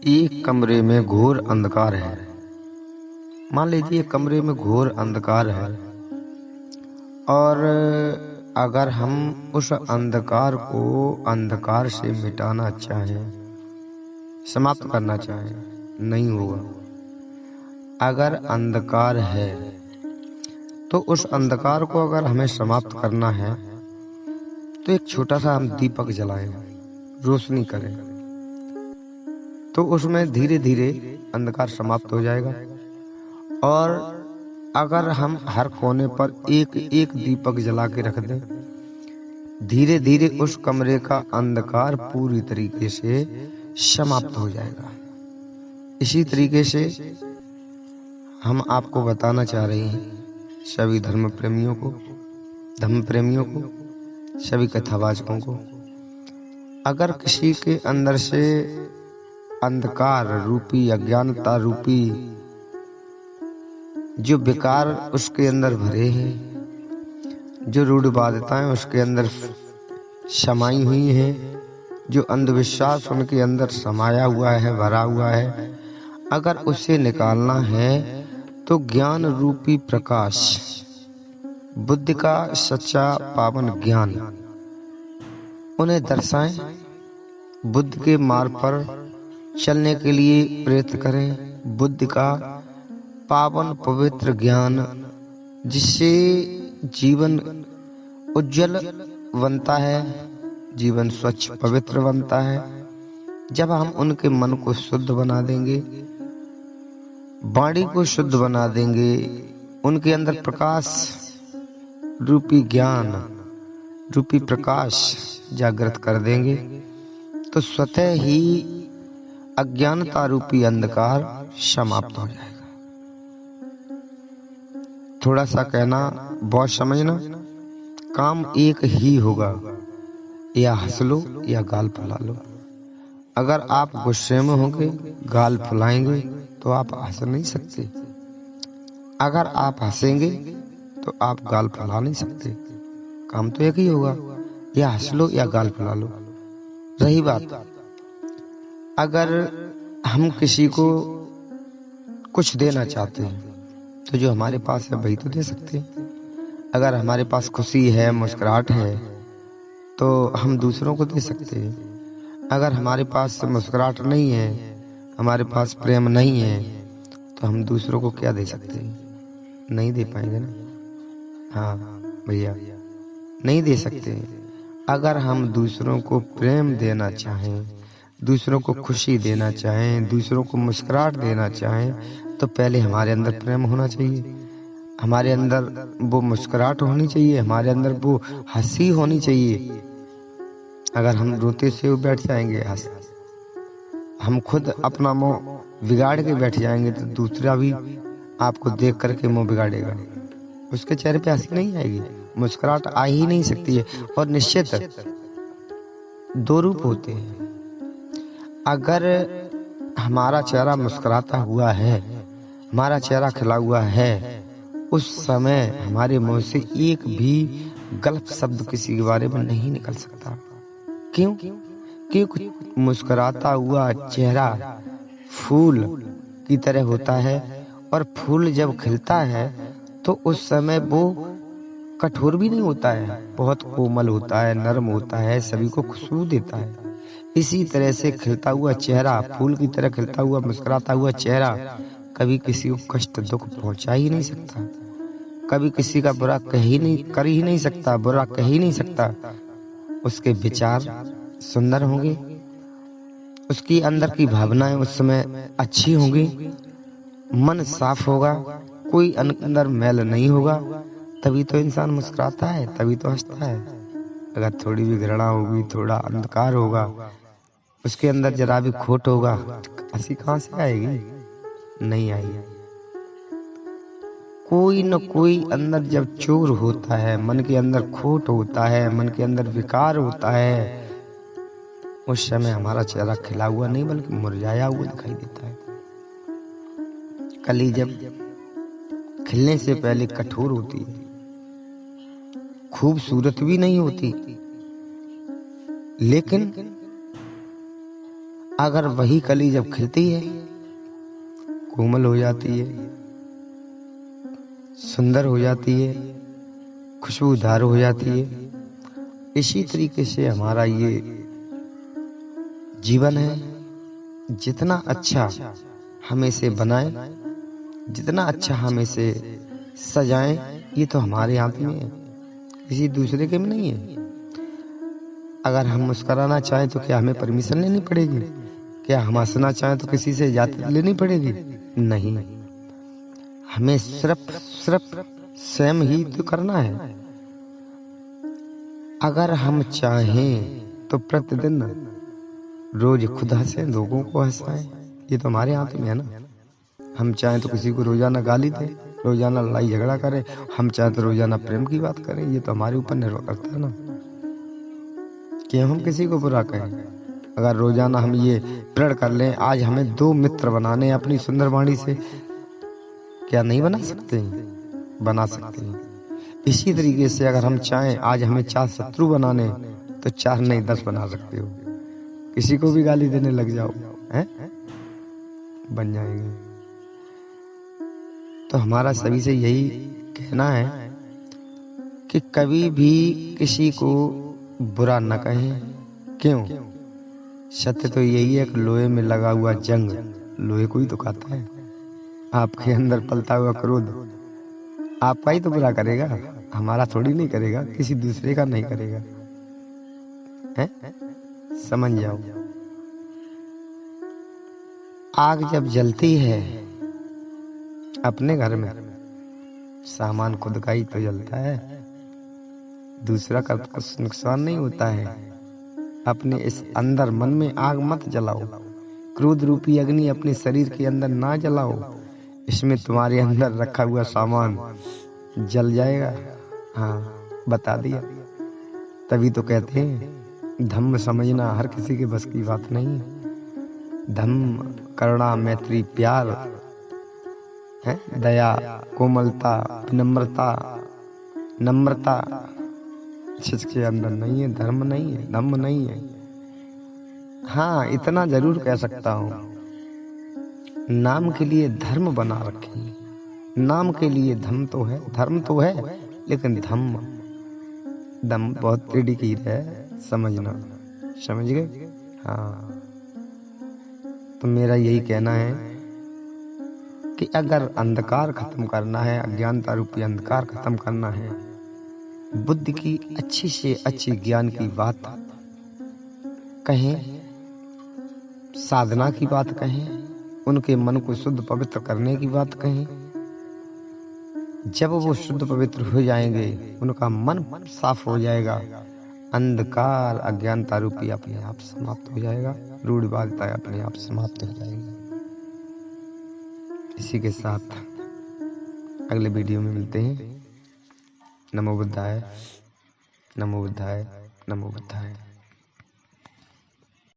एक कमरे में घोर अंधकार है। मान लीजिए कमरे में घोर अंधकार है और अगर हम उस अंधकार को अंधकार से मिटाना चाहें, समाप्त करना चाहें, नहीं होगा। अगर अंधकार है तो उस अंधकार को अगर हमें समाप्त करना है तो एक छोटा सा हम दीपक जलाएं, रोशनी करें, तो उसमें धीरे धीरे अंधकार समाप्त हो जाएगा। और अगर हम हर कोने पर एक एक दीपक जला के रख दें, धीरे धीरे उस कमरे का अंधकार पूरी तरीके से समाप्त हो जाएगा। इसी तरीके से हम आपको बताना चाह रहे हैं सभी धर्म प्रेमियों को, सभी कथावाचकों को, अगर किसी के अंदर से अंधकार रूपी, अज्ञानता रूपी जो विकार उसके अंदर भरे हैं, जो रूढ़िवादिताएं उसके अंदर समाई हुई हैं, जो अंधविश्वास उनके अंदर समाया हुआ है, भरा हुआ है, अगर उसे निकालना है तो ज्ञान रूपी प्रकाश, बुद्धि का सच्चा पावन ज्ञान उन्हें दर्शाएं, बुद्ध के मार्ग पर चलने के लिए प्रेरित करें। बुद्ध का पावन पवित्र ज्ञान जिससे जीवन उज्जवल बनता है, जीवन स्वच्छ पवित्र बनता है। जब हम उनके मन को शुद्ध बना देंगे, वाणी को शुद्ध बना देंगे, उनके अंदर प्रकाश रूपी ज्ञान रूपी प्रकाश जागृत कर देंगे, तो स्वतः ही अज्ञानता रूपी अंधकार समाप्त हो जाएगा। थोड़ा सा कहना, बहुत समझना, काम एक ही होगा, या हंस लो या गाल फुला लो। अगर आप गुस्से में होंगे, गाल फुलाएंगे, तो आप हंस नहीं सकते। अगर आप हंसेंगे तो आप गाल फुला नहीं सकते। काम तो एक ही होगा, या हंस लो या गाल फुला लो। रही बात, अगर हम किसी को कुछ देना चाहते हैं तो जो हमारे पास है वही तो दे सकते हैं। अगर हमारे पास खुशी है, मुस्कुराहट है, तो हम दूसरों को दे सकते हैं। अगर हमारे पास मुस्कुराहट नहीं है, हमारे पास प्रेम नहीं है, तो हम दूसरों को क्या दे सकते हैं? नहीं दे पाएंगे ना। हाँ भैया, नहीं दे सकते। अगर हम दूसरों को प्रेम देना चाहें, दूसरों को खुशी देना चाहें, दूसरों को मुस्कुराहट देना चाहें, तो पहले हमारे अंदर प्रेम होना चाहिए, हमारे अंदर वो मुस्कुराहट होनी चाहिए, हमारे अंदर वो हंसी होनी चाहिए। अगर हम रोते से बैठ जाएंगे, हम खुद अपना मुंह बिगाड़ के बैठ जाएंगे, तो दूसरा भी आपको देख करके मुंह बिगाड़ेगा, उसके चेहरे पे हंसी नहीं आएगी, मुस्कुराहट आ ही नहीं सकती है। और निश्चित दो रूप होते हैं। अगर हमारा चेहरा मुस्कुराता हुआ है, हमारा चेहरा खिला हुआ है, उस समय हमारे मुंह से एक भी गलत शब्द किसी के बारे में नहीं निकल सकता। क्यों? क्योंकि मुस्कुराता हुआ चेहरा फूल की तरह होता है, और फूल जब खिलता है तो उस समय वो कठोर भी नहीं होता है, बहुत कोमल होता है, नरम होता है, सभी को खुशबू देता है। इसी तरह से खिलता हुआ चेहरा, फूल की तरह खिलता हुआ मुस्कुराता हुआ चेहरा कभी किसी को कष्ट दुख पहुंचा ही नहीं सकता, कभी किसी का बुरा कर ही नहीं सकता, बुरा कह ही नहीं सकता। उसके विचार सुंदर होंगे, उसकी अंदर की भावनाएं उस समय अच्छी होंगी, मन साफ होगा, कोई अंदर मैल नहीं होगा, तभी तो इंसान मुस्कुराता है, तभी तो हंसता है। अगर थोड़ी भी घृणा होगी, थोड़ा अंधकार होगा, उसके अंदर जरा भी खोट होगा, हंसी कहाँ से आएगी? नहीं आएगी। कोई न कोई अंदर जब चोर होता है, मन के अंदर खोट होता है, मन के अंदर विकार होता है, उस समय हमारा चेहरा खिला हुआ नहीं बल्कि मुरझाया हुआ दिखाई देता है। कली जब खिलने से पहले कठोर होती है, खूबसूरत भी नहीं होती, लेकिन अगर वही कली जब खिलती है, कोमल हो जाती है, सुंदर हो जाती है, खुशबूदार हो जाती है, इसी तरीके से हमारा ये जीवन है। जितना अच्छा हम इसे बनाएं, जितना अच्छा हम इसे सजाएं, ये तो हमारे हाथ में है, किसी दूसरे के में नहीं है। अगर हम मुस्कुराना चाहें तो क्या हमें परमिशन लेनी पड़ेगी? क्या हम हंसना चाहें तो किसी से इजाजत लेनी पड़ेगी? नहीं, हमें सिर्फ स्वयं ही तो करना है। अगर हम चाहें तो प्रतिदिन रोज खुद हंसें, लोगों को हंसाएं, ये तो हमारे हाथ में है ना। हम चाहें तो किसी को रोजाना गाली दें, रोजाना लड़ाई झगड़ा करें, हम चाहें तो रोजाना प्रेम की बात करें, ये तो हमारे ऊपर निर्भर करता है ना कि हम किसी को बुरा कहें। अगर रोजाना हम ये प्रण कर लें आज हमें 2 मित्र बनाने अपनी सुंदर वाणी से, क्या नहीं बना सकते हैं? बना सकते हैं। इसी तरीके से अगर हम चाहें आज हमें 4 शत्रु बनाने, तो 4 नहीं 10 बना सकते हो। किसी को भी गाली देने लग जाओ, हैं? बन जाएंगे। तो हमारा सभी से यही कहना है कि कभी भी किसी को बुरा न कहें। क्यों? सत्य तो यही है कि लोहे में लगा हुआ जंग लोहे को ही तो खाता है। आपके अंदर पलता हुआ क्रोध आपका ही तो बुरा करेगा, हमारा थोड़ी नहीं करेगा, किसी दूसरे का नहीं करेगा, हैं? समझ जाओ। आग जब जलती है अपने घर में, सामान खुद का ही तो जलता है, दूसरा का कुछ नुकसान नहीं होता है। अपने इस अंदर मन में आग मत जलाओ, क्रोध रूपी अग्नि अपने शरीर के अंदर ना जलाओ, इसमें तुम्हारे अंदर रखा हुआ सामान जल जाएगा। हाँ, बता दिया। तभी तो कहते हैं धम्म समझना हर किसी के बस की बात नहीं है। धम्म करुणा मैत्री प्यार है, दया कोमलता विनम्रता नम्रता जिसके अंदर नहीं है, धर्म नहीं है, धम्म नहीं है। हाँ, इतना जरूर कह सकता हूँ, नाम के लिए धर्म बना रखे। नाम के लिए धर्म तो है, धर्म तो है, लेकिन धम्म दम बहुत टेढ़ी की है, समझना। समझ गए? हाँ, तो मेरा यही कहना है कि अगर अंधकार खत्म करना है, अज्ञानता रूपी अंधकार खत्म करना है, बुद्धि की अच्छी से अच्छी ज्ञान की बात कहें, साधना की बात कहें, उनके मन को शुद्ध पवित्र करने की बात कहें। जब वो शुद्ध पवित्र हो जाएंगे, उनका मन साफ हो जाएगा, अंधकार अज्ञानता रूपी अपने आप समाप्त हो जाएगा, रूढ़िवादिता अपने आप समाप्त हो जाएगी। इसी के साथ अगले वीडियो में मिलते हैं। नमो बुद्धाय, नमो बुद्धाय, नमो बुद्धाय।